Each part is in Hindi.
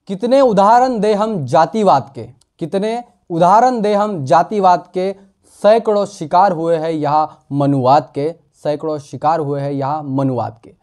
कितने उदाहरण दे हम जातिवाद के, कितने उदाहरण दे हम जातिवाद के। सैकड़ों शिकार हुए हैं यहाँ मनुवाद के, सैकड़ों शिकार हुए हैं यहाँ मनुवाद के।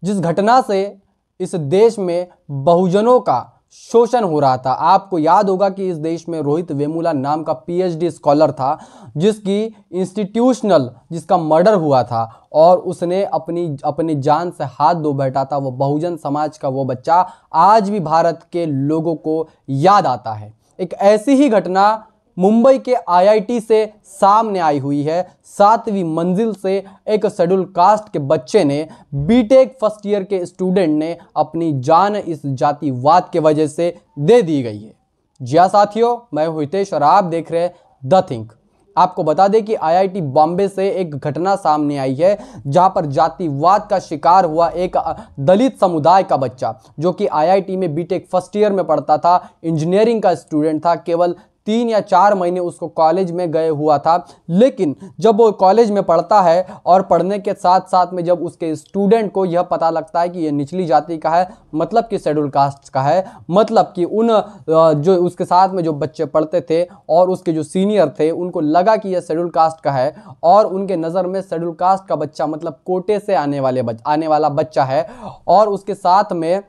जिस घटना से इस देश में बहुजनों का शोषण हो रहा था। आपको याद होगा कि इस देश में रोहित वेमुला नाम का पीएचडी स्कॉलर था, जिसका मर्डर हुआ था और उसने अपनी जान से हाथ धो बैठा था। वो बहुजन समाज का वो बच्चा आज भी भारत के लोगों को याद आता है। एक ऐसी ही घटना मुंबई के आईआईटी से सामने आई हुई है। 7वीं मंजिल से एक शेड्यूल कास्ट के बच्चे ने, बीटेक फर्स्ट ईयर के स्टूडेंट ने अपनी जान इस जातिवाद के वजह से दे दी गई है। जी हाँ साथियों, मैं हूं हितेश और आप देख रहे हैं द थिंक। आपको बता दें कि आईआईटी बॉम्बे से एक घटना सामने आई है जहां पर जातिवाद का शिकार हुआ एक दलित समुदाय का बच्चा, जो कि आईआईटी में बीटेक फर्स्ट ईयर में पढ़ता था, इंजीनियरिंग का स्टूडेंट था। केवल 3 या 4 महीने उसको कॉलेज में गए हुआ था, लेकिन जब वो कॉलेज में पढ़ता है और पढ़ने के साथ साथ में जब उसके स्टूडेंट को यह पता लगता है कि ये निचली जाति का है, मतलब कि शेड्यूल कास्ट का है, मतलब कि उन जो उसके साथ में जो बच्चे पढ़ते थे और उसके जो सीनियर थे उनको लगा कि यह शेड्यूल कास्ट का है और उनके नज़र में शेड्यूल कास्ट का बच्चा मतलब कोटे से आने वाला बच्चा है। और उसके साथ में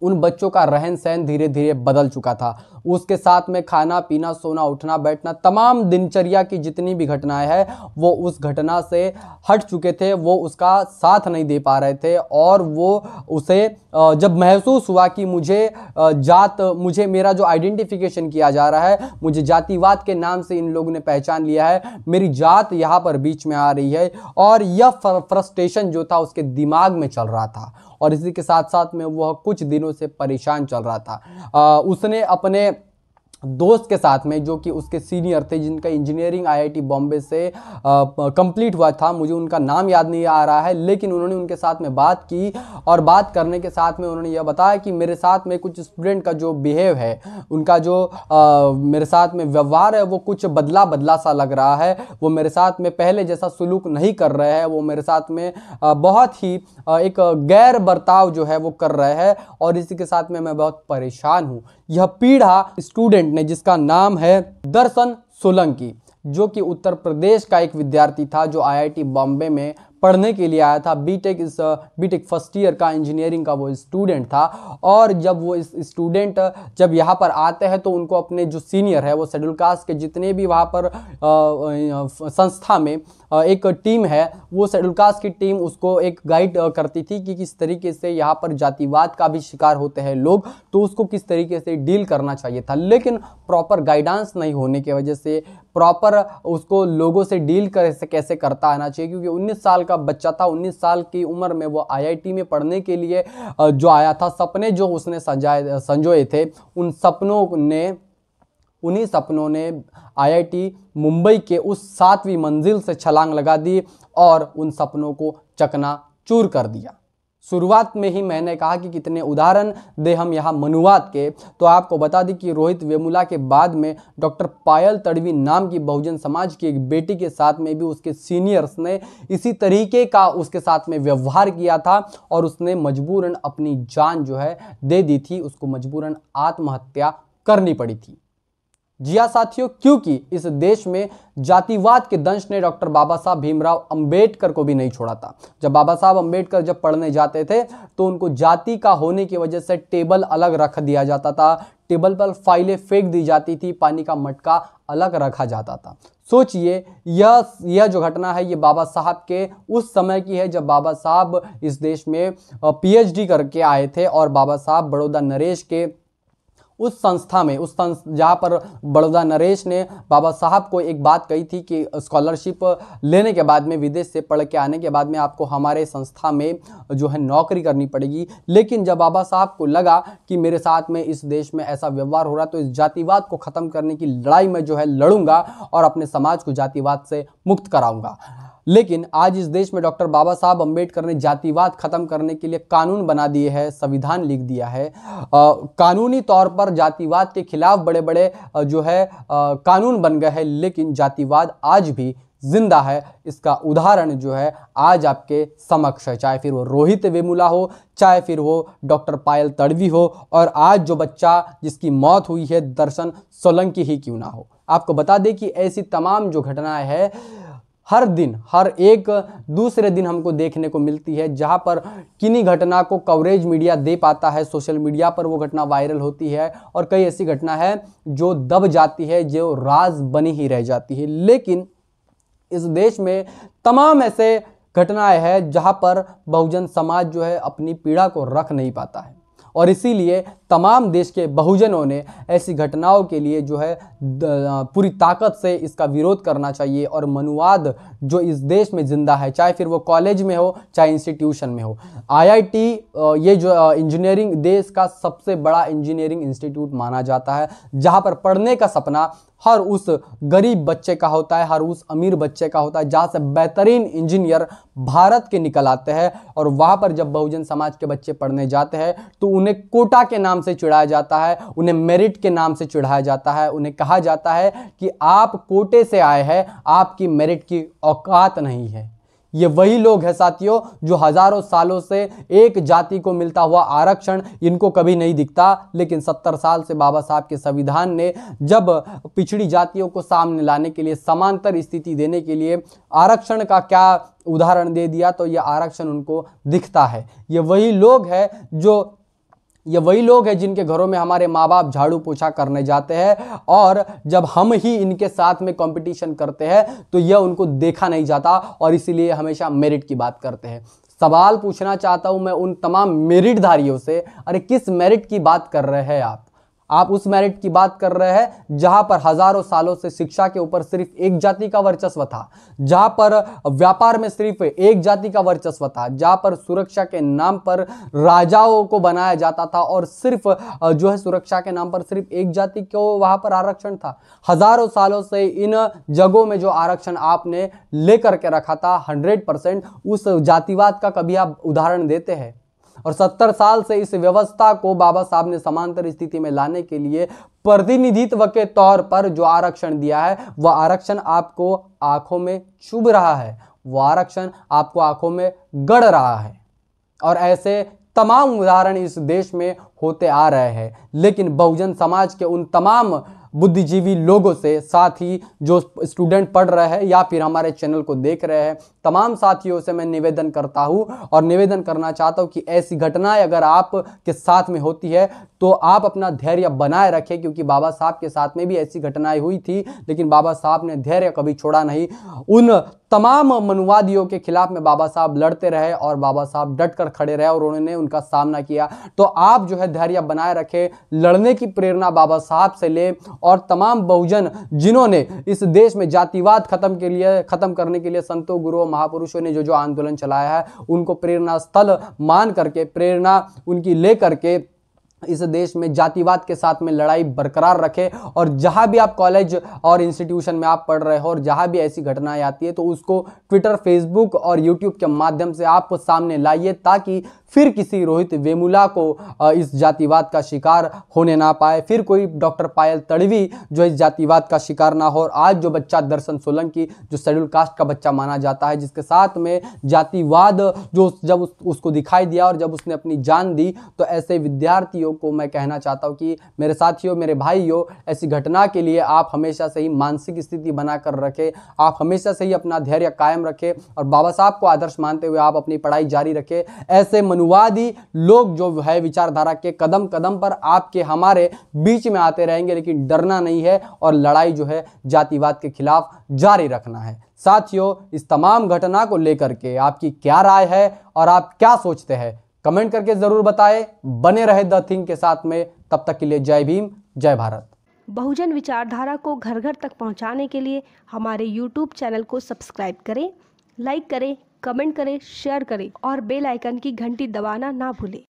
उन बच्चों का रहन सहन धीरे धीरे बदल चुका था। उसके साथ में खाना पीना, सोना, उठना बैठना, तमाम दिनचर्या की जितनी भी घटनाएं हैं वो उस घटना से हट चुके थे। वो उसका साथ नहीं दे पा रहे थे और वो उसे जब महसूस हुआ कि मुझे मेरा जो आइडेंटिफिकेशन किया जा रहा है, मुझे जातिवाद के नाम से इन लोगों ने पहचान लिया है, मेरी जात यहाँ पर बीच में आ रही है, और यह फ्रस्ट्रेशन जो था उसके दिमाग में चल रहा था और इसी के साथ साथ में वह कुछ दिनों से परेशान चल रहा था। उसने अपने दोस्त के साथ में, जो कि उसके सीनियर थे, जिनका इंजीनियरिंग आईआईटी बॉम्बे से कंप्लीट हुआ था, मुझे उनका नाम याद नहीं आ रहा है, लेकिन उन्होंने उनके साथ में बात की और बात करने के साथ में उन्होंने यह बताया कि मेरे साथ में कुछ स्टूडेंट का जो बिहेव है, उनका जो मेरे साथ में व्यवहार है वो कुछ बदला सा लग रहा है। वो मेरे साथ में पहले जैसा सुलूक नहीं कर रहे हैं, वो मेरे साथ में बहुत ही एक गैर बर्ताव जो है वो कर रहे हैं और इसी के साथ में मैं बहुत परेशान हूँ। यह पीढ़ा स्टूडेंट ने, जिसका नाम है दर्शन सोलंकी, जो कि उत्तर प्रदेश का एक विद्यार्थी था, जो आईआईटी बॉम्बे में पढ़ने के लिए आया था। बीटेक फर्स्ट ईयर का इंजीनियरिंग का वो स्टूडेंट था। और जब वो स्टूडेंट जब यहाँ पर आते हैं तो उनको अपने जो सीनियर है, वो शेड्यूल कास्ट के जितने भी वहाँ पर संस्था में एक टीम है, वो शेड्यूल कास्ट की टीम उसको एक गाइड करती थी कि किस तरीके से यहाँ पर जातिवाद का भी शिकार होते हैं लोग, तो उसको किस तरीके से डील करना चाहिए था। लेकिन प्रॉपर गाइडेंस नहीं होने की वजह से प्रॉपर उसको लोगों से डील कैसे करता आना चाहिए, क्योंकि 19 साल का बच्चा था। 19 साल की उम्र में वो आईआईटी में पढ़ने के लिए जो आया था, सपने जो उसने संजोए थे, उन्हीं सपनों ने आईआईटी मुंबई के उस 7वीं मंजिल से छलांग लगा दी और उन सपनों को चकनाचूर कर दिया। शुरुआत में ही मैंने कहा कि कितने उदाहरण दे हम यहाँ मनुवाद के, तो आपको बता दी कि रोहित वेमुला के बाद में डॉक्टर पायल तड़वी नाम की बहुजन समाज की एक बेटी के साथ में भी उसके सीनियर्स ने इसी तरीके का उसके साथ में व्यवहार किया था और उसने मजबूरन अपनी जान जो है दे दी थी, उसको मजबूरन आत्महत्या करनी पड़ी थी। जी हाँ साथियों, क्योंकि इस देश में जातिवाद के दंश ने डॉक्टर बाबा साहब भीमराव अंबेडकर को भी नहीं छोड़ा था। जब बाबा साहब अंबेडकर जब पढ़ने जाते थे तो उनको जाति का होने की वजह से टेबल अलग रख दिया जाता था, टेबल पर फाइलें फेंक दी जाती थी, पानी का मटका अलग रखा जाता था। सोचिए, यह जो घटना है ये बाबा साहब के उस समय की है जब बाबा साहब इस देश में पीएचडी करके आए थे और बाबा साहब बड़ौदा नरेश के उस संस्था में जहाँ पर बड़ौदा नरेश ने बाबा साहब को एक बात कही थी कि स्कॉलरशिप लेने के बाद में, विदेश से पढ़ के आने के बाद में आपको हमारे संस्था में जो है नौकरी करनी पड़ेगी। लेकिन जब बाबा साहब को लगा कि मेरे साथ में इस देश में ऐसा व्यवहार हो रहा है तो इस जातिवाद को ख़त्म करने की लड़ाई में जो है लड़ूंगा और अपने समाज को जातिवाद से मुक्त कराऊंगा। लेकिन आज इस देश में डॉक्टर बाबा साहब अंबेडकर ने जातिवाद खत्म करने के लिए कानून बना दिए हैं, संविधान लिख दिया है। कानूनी तौर पर जातिवाद के खिलाफ बड़े बड़े जो है कानून बन गए हैं, लेकिन जातिवाद आज भी जिंदा है, इसका उदाहरण जो है आज आपके समक्ष है। चाहे फिर वो रोहित वेमुला हो, चाहे फिर वो डॉक्टर पायल तडवी हो, और आज जो बच्चा जिसकी मौत हुई है दर्शन सोलंकी ही क्यों ना हो। आपको बता दें कि ऐसी तमाम जो घटनाएं हैं हर दिन, हर एक दूसरे दिन हमको देखने को मिलती है, जहां पर किन्हीं घटना को कवरेज मीडिया दे पाता है, सोशल मीडिया पर वो घटना वायरल होती है, और कई ऐसी घटना है जो दब जाती है, जो राज बनी ही रह जाती है। लेकिन इस देश में तमाम ऐसे घटनाएं हैं जहां पर बहुजन समाज जो है अपनी पीड़ा को रख नहीं पाता है, और इसीलिए तमाम देश के बहुजनों ने ऐसी घटनाओं के लिए जो है पूरी ताकत से इसका विरोध करना चाहिए। और मनुवाद जो इस देश में जिंदा है, चाहे फिर वो कॉलेज में हो, चाहे इंस्टीट्यूशन में हो। आईआईटी ये जो इंजीनियरिंग, देश का सबसे बड़ा इंजीनियरिंग इंस्टीट्यूट माना जाता है, जहाँ पर पढ़ने का सपना हर उस गरीब बच्चे का होता है, हर उस अमीर बच्चे का होता है, जहाँ से बेहतरीन इंजीनियर भारत के निकल आते हैं। और वहाँ पर जब बहुजन समाज के बच्चे पढ़ने जाते हैं तो उन्हें कोटा के नाम से चिढ़ाया जाता है, उन्हें मेरिट के नाम से चिढ़ाया जाता है, उन्हें कहा जाता है कि आप कोटे से आए हैं, आपकी मेरिट की औकात नहीं है। ये वही लोग हैं साथियों जो हजारों सालों से एक जाति को मिलता हुआ आरक्षण इनको कभी नहीं दिखता, लेकिन 70 साल से बाबा साहब के संविधान ने जब पिछड़ी जातियों को सामने लाने के लिए, समांतर स्थिति देने के लिए आरक्षण का क्या उदाहरण दे दिया, तो यह आरक्षण उनको दिखता है। ये वही लोग हैं जिनके घरों में हमारे माँ बाप झाड़ू पोछा करने जाते हैं, और जब हम ही इनके साथ में कंपटीशन करते हैं तो यह उनको देखा नहीं जाता, और इसीलिए हमेशा मेरिट की बात करते हैं। सवाल पूछना चाहता हूं मैं उन तमाम मेरिटधारियों से, अरे किस मेरिट की बात कर रहे हैं आप उस मेरिट की बात कर रहे हैं जहां पर हजारों सालों से शिक्षा के ऊपर सिर्फ एक जाति का वर्चस्व था, जहां पर व्यापार में सिर्फ एक जाति का वर्चस्व था, जहां पर सुरक्षा के नाम पर राजाओं को बनाया जाता था, और सिर्फ जो है सुरक्षा के नाम पर सिर्फ एक जाति को वहां पर आरक्षण था। हजारों सालों से इन जगहों में जो आरक्षण आपने लेकर के रखा था 100%, उस जातिवाद का कभी आप उदाहरण देते हैं? और 70 साल से इस व्यवस्था को बाबा साहब ने समांतर स्थिति में लाने के लिए प्रतिनिधित्व के तौर पर जो आरक्षण दिया है, वह आरक्षण आपको आंखों में चुभ रहा है, वह आरक्षण आपको आंखों में गड़ रहा है। और ऐसे तमाम उदाहरण इस देश में होते आ रहे हैं। लेकिन बहुजन समाज के उन तमाम बुद्धिजीवी लोगों से, साथ ही जो स्टूडेंट पढ़ रहे हैं या फिर हमारे चैनल को देख रहे हैं, तमाम साथियों से मैं निवेदन करता हूं और निवेदन करना चाहता हूं कि ऐसी घटनाएं अगर आप के साथ में होती है तो आप अपना धैर्य बनाए रखें, क्योंकि बाबा साहब के साथ में भी ऐसी घटनाएं हुई थी, लेकिन बाबा साहब ने धैर्य कभी छोड़ा नहीं। उन तमाम मनुवादियों के खिलाफ में बाबा साहब लड़ते रहे और बाबा साहब डट कर खड़े रहे और उन्होंने उनका सामना किया। तो आप जो है धैर्य बनाए रखें, लड़ने की प्रेरणा बाबा साहब से ले, और तमाम बहुजन जिन्होंने इस देश में जातिवाद खत्म करने के लिए संतों, गुरुओं, महापुरुषों ने जो आंदोलन चलाया है, उनको प्रेरणा स्थल मान करके, प्रेरणा उनकी ले करके इस देश में जातिवाद के साथ में लड़ाई बरकरार रखें। और जहां भी आप कॉलेज और इंस्टीट्यूशन में आप पढ़ रहे हो और जहां भी ऐसी घटनाएं आती है तो उसको ट्विटर, फेसबुक और यूट्यूब के माध्यम से आप सामने लाइए, ताकि फिर किसी रोहित वेमुला को इस जातिवाद का शिकार होने ना पाए, फिर कोई डॉक्टर पायल तडवी जो इस जातिवाद का शिकार ना हो। और आज जो बच्चा दर्शन सोलंकी जो शेड्यूल कास्ट का बच्चा माना जाता है, जिसके साथ में जातिवाद जो जब उसको दिखाई दिया और जब उसने अपनी जान दी, तो ऐसे विद्यार्थियों को मैं कहना चाहता हूं कि मेरे साथियों, मेरे भाइयों, ऐसी घटना के लिए आप हमेशा से ही मानसिक स्थिति बनाकर रखें, आप हमेशा से ही अपना धैर्य कायम रखें और बाबा साहब को आदर्श मानते हुए आप अपनी पढ़ाई जारी रखें। ऐसे मनुवादी लोग जो है विचारधारा के कदम कदम पर आपके हमारे बीच में आते रहेंगे, लेकिन डरना नहीं है और लड़ाई जो है जातिवाद के खिलाफ जारी रखना है। साथियों, इस तमाम घटना को लेकर के आपकी क्या राय है और आप क्या सोचते हैं, कमेंट करके जरूर बताएं। बने रहे द थिंग के साथ में, तब तक के लिए जय भीम, जय भारत। बहुजन विचारधारा को घर घर तक पहुंचाने के लिए हमारे YouTube चैनल को सब्सक्राइब करें, लाइक करें, कमेंट करें, शेयर करें और बेल आइकन की घंटी दबाना ना भूलें।